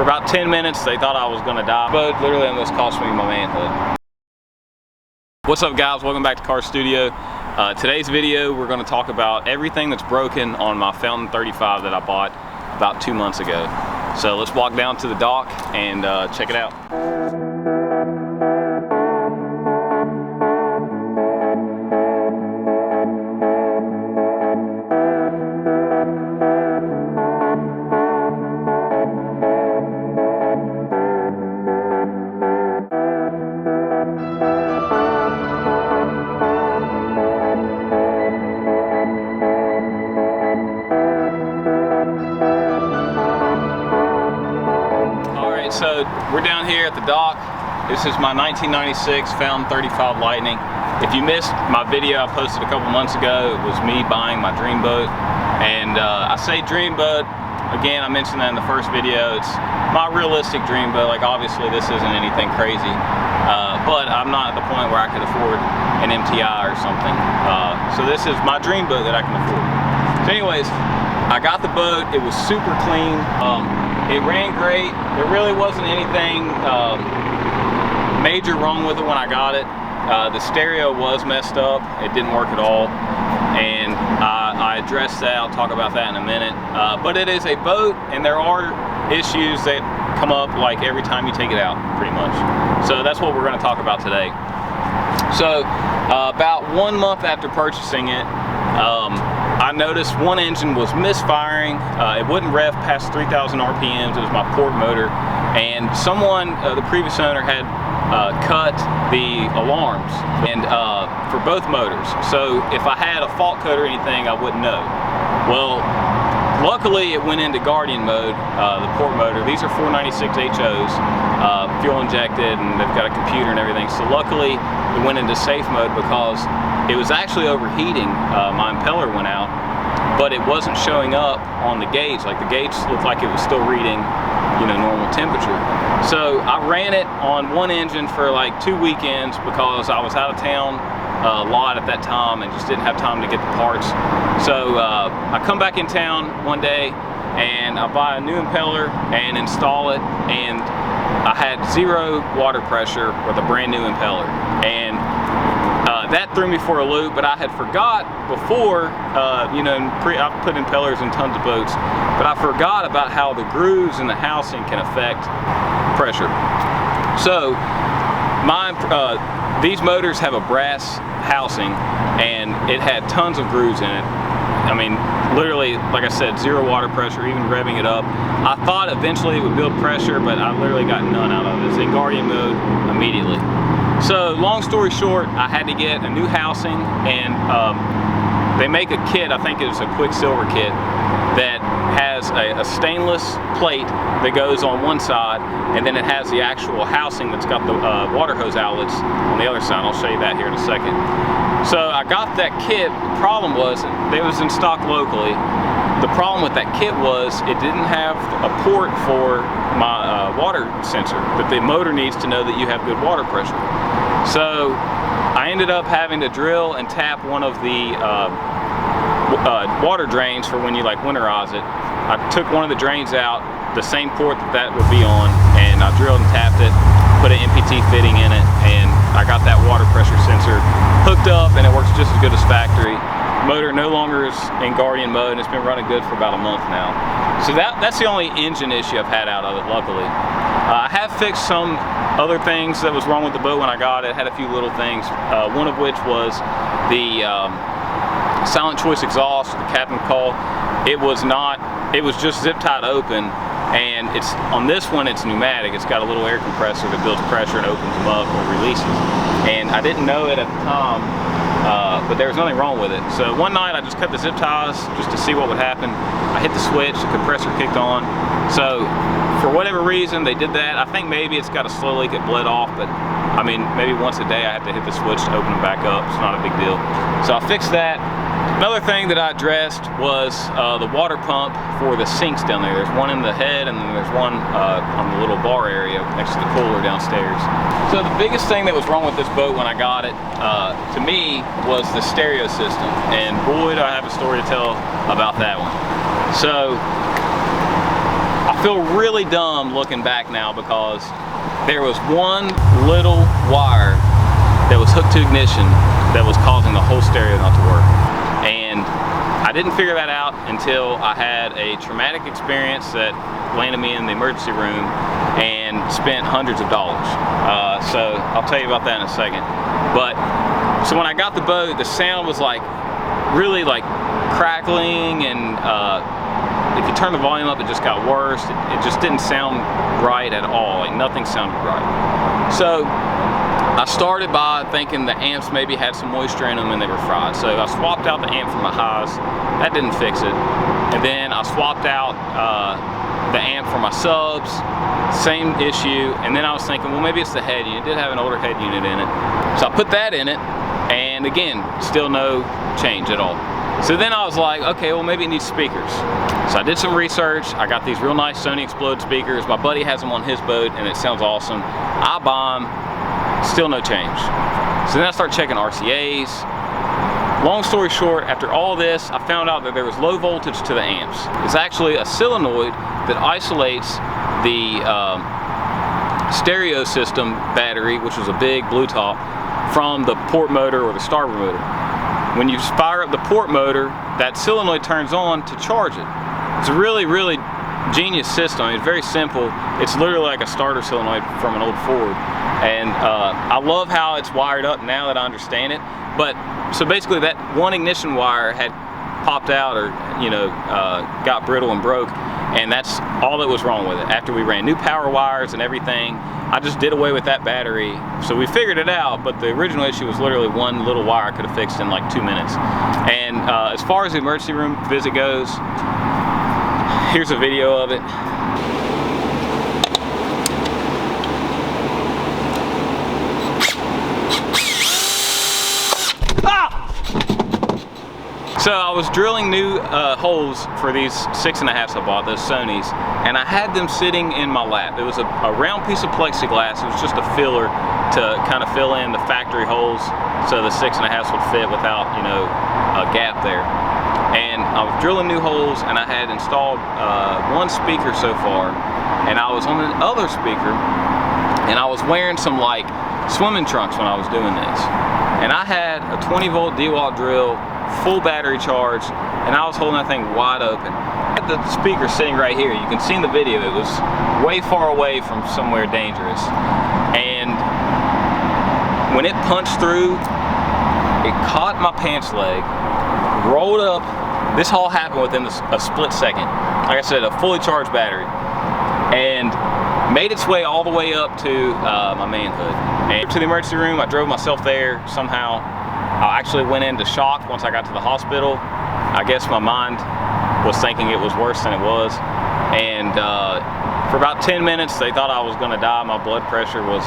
For about 10 minutes, they thought I was gonna die. But literally almost cost me my manhood. What's up guys, welcome back to Car Studio. Today's video, we're gonna talk about everything that's broken on my Fountain 35 that I bought about 2 months ago. So let's walk down to the dock and check it out. So we're down here at the dock. This is my 1996 Fountain 35 Lightning. If you missed my video I posted a couple months ago, it was me buying my dream boat. And I say dream boat, again, I mentioned that in the first video. It's my realistic dream boat. Like obviously this isn't anything crazy, but I'm not at the point where I could afford an MTI or something. So this is my dream boat that I can afford. So anyways, I got the boat, it was super clean. It ran great. There really wasn't anything major wrong with it when I got it. The stereo was messed up. It didn't work at all. And I addressed that. I'll talk about that in a minute. But it is a boat, and there are issues that come up like every time you take it out, pretty much. So that's what we're going to talk about today. So about 1 month after purchasing it, I noticed one engine was misfiring. It wouldn't rev past 3,000 RPMs. It was my port motor. And someone, the previous owner, had cut the alarms and for both motors. So if I had a fault code or anything, I wouldn't know. Well, luckily it went into Guardian mode, the port motor. These are 496 HOs, fuel injected, and they've got a computer and everything. So luckily it went into safe mode because it was actually overheating. My impeller went out, but it wasn't showing up on the gauge. Like the gauge looked like it was still reading, you know, normal temperature. So I ran it on one engine for like 2 weekends because I was out of town a lot at that time and just didn't have time to get the parts. So I come back in town one day and I buy a new impeller and install it, and I had 0 water pressure with a brand new impeller. And that threw me for a loop, but I had forgot before, you know, I've put impellers in tons of boats, but I forgot about how the grooves in the housing can affect pressure. So these motors have a brass housing, and it had tons of grooves in it. I mean, literally, like I said, 0 water pressure, even revving it up. I thought eventually it would build pressure, but I literally got none out of it. It's in Guardian mode immediately. So long story short, I had to get a new housing, and they make a kit, I think it's a Quicksilver kit, that has a stainless plate that goes on one side, and then it has the actual housing that's got the water hose outlets on the other side. I'll show you that here in a second. So I got that kit. The problem was, it was in stock locally. The problem with that kit was it didn't have a port for my water sensor that the motor needs to know that you have good water pressure. So I ended up having to drill and tap one of the water drains for when you like winterize it. I took one of the drains out, the same port that would be on, and I drilled and tapped it, put an MPT fitting in it, and I got that water pressure sensor hooked up, and it works just as good as factory. Motor no longer is in Guardian mode, and it's been running good for about a month now. So that's the only engine issue I've had out of it, luckily. I have fixed some other things that was wrong with the boat when I got it. Had a few little things, one of which was the Silent Choice exhaust, the captain call. It was just zip tied open, and it's on this one it's pneumatic. It's got a little air compressor that builds pressure and opens them up or releases. And I didn't know it at the time, but there was nothing wrong with it. So one night I just cut the zip ties just to see what would happen. I hit the switch, the compressor kicked on. So for whatever reason they did that. I think maybe it's got a slow leak, it bled off, but I mean maybe once a day I have to hit the switch to open them back up. It's not a big deal. So I fixed that. Another thing that I addressed was the water pump for the sinks down there. There's one in the head, and then there's one on the little bar area next to the cooler downstairs. So the biggest thing that was wrong with this boat when I got it, to me, was the stereo system. And boy, do I have a story to tell about that one. So I feel really dumb looking back now because there was one little wire that was hooked to ignition that was causing the whole stereo not to work. And I didn't figure that out until I had a traumatic experience that landed me in the emergency room and spent hundreds of dollars. So I'll tell you about that in a second. But so when I got the boat, the sound was like really like crackling, and if you turn the volume up, it just got worse. It just didn't sound right at all. Like nothing sounded right. So I started by thinking the amps maybe had some moisture in them and they were fried. So I swapped out the amp for my highs. That didn't fix it. And then I swapped out the amp for my subs. Same issue. And then I was thinking, well, maybe it's the head unit. It did have an older head unit in it. So I put that in it, and again, still no change at all. So then I was like, okay, well, maybe it needs speakers. So I did some research. I got these real nice Sony Explode speakers. My buddy has them on his boat, and it sounds awesome. I buy them, still no change. So then I start checking RCAs. Long story short, after all this, I found out that there was low voltage to the amps. It's actually a solenoid that isolates the stereo system battery, which was a big blue top, from the port motor or the starboard motor. When you fire up the port motor, that solenoid turns on to charge it. It's a really, really genius system. It's very simple. It's literally like a starter solenoid from an old Ford. And I love how it's wired up now that I understand it. But so basically that one ignition wire had popped out, or got brittle and broke, and that's all that was wrong with it. After we ran new power wires and everything, I just did away with that battery. So we figured it out, but the original issue was literally one little wire I could have fixed in like 2 minutes. And as far as the emergency room visit goes, here's a video of it. So I was drilling new holes for these 6.5s I bought, those Sonys, and I had them sitting in my lap. It was a round piece of plexiglass. It was just a filler to kind of fill in the factory holes so the 6.5s would fit without, a gap there. And I was drilling new holes, and I had installed one speaker so far, and I was on the other speaker, and I was wearing some like swimming trunks when I was doing this. And I had a 20-volt DeWalt drill, full battery charge, and I was holding that thing wide open. I had the speaker sitting right here. You can see in the video, it was way far away from somewhere dangerous. And when it punched through, it caught my pants leg, rolled up. This all happened within a split second. Like I said, a fully charged battery. And made its way all the way up to my manhood. And to the emergency room, I drove myself there somehow. I actually went into shock once I got to the hospital. I guess my mind was thinking it was worse than it was. And for about 10 minutes, they thought I was gonna die. My blood pressure was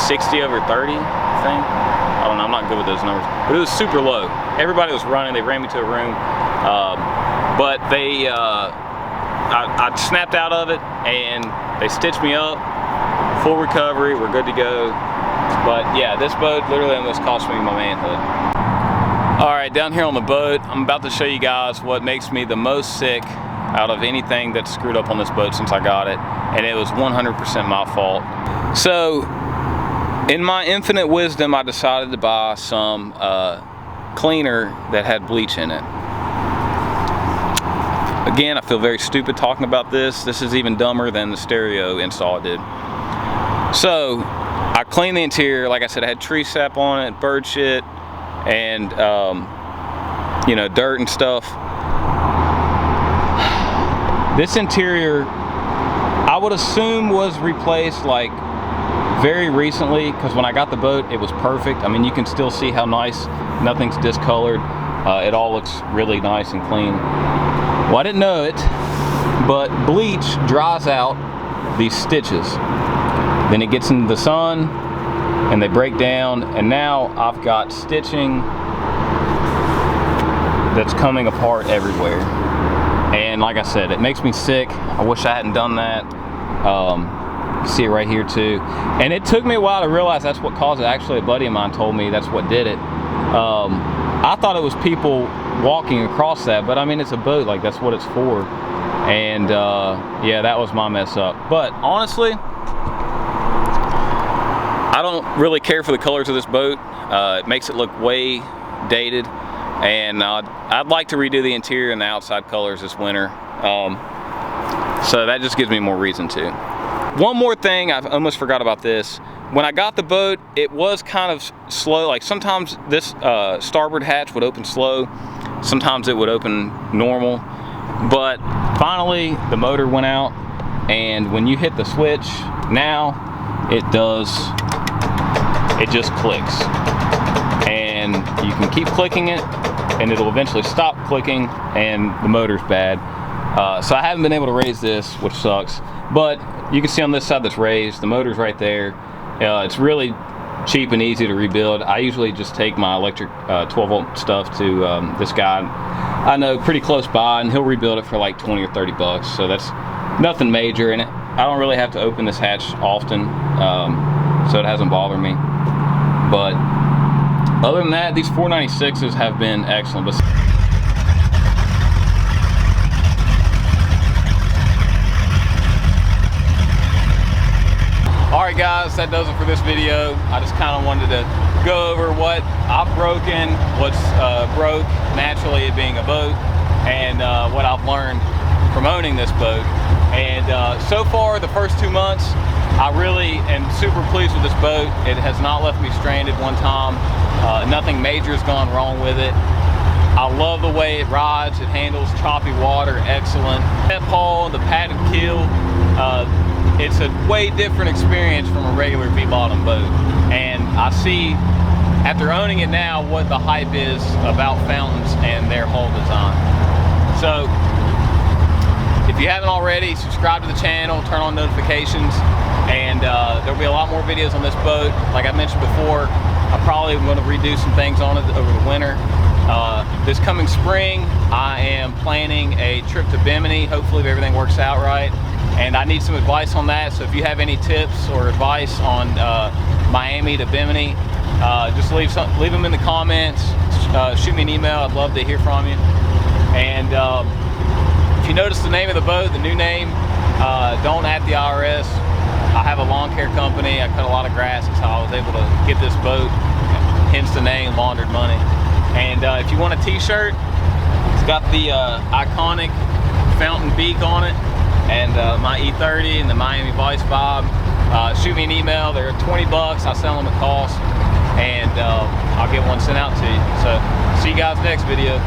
60/30, I think. I don't know, I'm not good with those numbers. But it was super low. Everybody was running, they ran me to a room. But they, I snapped out of it, and they stitched me up. Full recovery, we're good to go. But yeah, this boat literally almost cost me my manhood. All right, down here on the boat, I'm about to show you guys what makes me the most sick out of anything that's screwed up on this boat since I got it. And it was 100% my fault. So, in my infinite wisdom, I decided to buy some cleaner that had bleach in it. Again, I feel very stupid talking about this. This is even dumber than the stereo install I did. So, I cleaned the interior. Like I said, I had tree sap on it, bird shit, and dirt and stuff. This interior, I would assume, was replaced like very recently, because when I got the boat, it was perfect. I mean, you can still see how nice, nothing's discolored. It all looks really nice and clean. Well, I didn't know it, but bleach dries out these stitches. Then it gets into the sun and they break down, and now I've got stitching that's coming apart everywhere. And like I said, it makes me sick. I wish I hadn't done that. You see it right here too. And it took me a while to realize that's what caused it. Actually, a buddy of mine told me that's what did it. I thought it was people walking across that, but I mean, it's a boat, like that's what it's for. And yeah, that was my mess up. But honestly, I don't really care for the colors of this boat. It makes it look way dated, and I'd like to redo the interior and the outside colors this winter. So that just gives me more reason to. One more thing, I almost forgot about this. When I got the boat, it was kind of slow. Like sometimes this starboard hatch would open slow, sometimes it would open normal. But finally, the motor went out, and when you hit the switch, now it just clicks. And you can keep clicking it, and it'll eventually stop clicking, and the motor's bad. So I haven't been able to raise this, which sucks. But you can see on this side that's raised, the motor's right there. It's really cheap and easy to rebuild. I usually just take my electric 12-volt stuff to this guy I know pretty close by, and he'll rebuild it for like 20 or 30 bucks. So that's nothing major, and I don't really have to open this hatch often, so it hasn't bothered me. But other than that, these 496s have been excellent. But alright guys, that does it for this video. I just kind of wanted to go over what I've broken, what's broke naturally it being a boat, and what I've learned from owning this boat. And so far, the first 2 months, I really am super pleased with this boat. It has not left me stranded one time. Nothing major has gone wrong with it. I love the way it rides. It handles choppy water excellent. That hull, the padded keel, it's a way different experience from a regular V-bottom boat. And I see, after owning it now, what the hype is about Fountains and their hull design. So, if you haven't already, subscribe to the channel, turn on notifications, and there'll be a lot more videos on this boat. Like I mentioned before, I'm probably going to redo some things on it over the winter. This coming spring, I am planning a trip to Bimini, hopefully if everything works out right. And I need some advice on that, so if you have any tips or advice on Miami to Bimini, just leave them in the comments, shoot me an email, I'd love to hear from you. And if you notice the name of the boat, the new name, don't at the IRS. I have a lawn care company, I cut a lot of grass, that's how I was able to get this boat, hence the name, Laundered Money. And if you want a t-shirt, it's got the iconic fountain beak on it, and my E30 and the Miami Vice Vibe. Shoot me an email, they're 20 bucks, I sell them at cost, and I'll get one sent out to you. So, see you guys next video.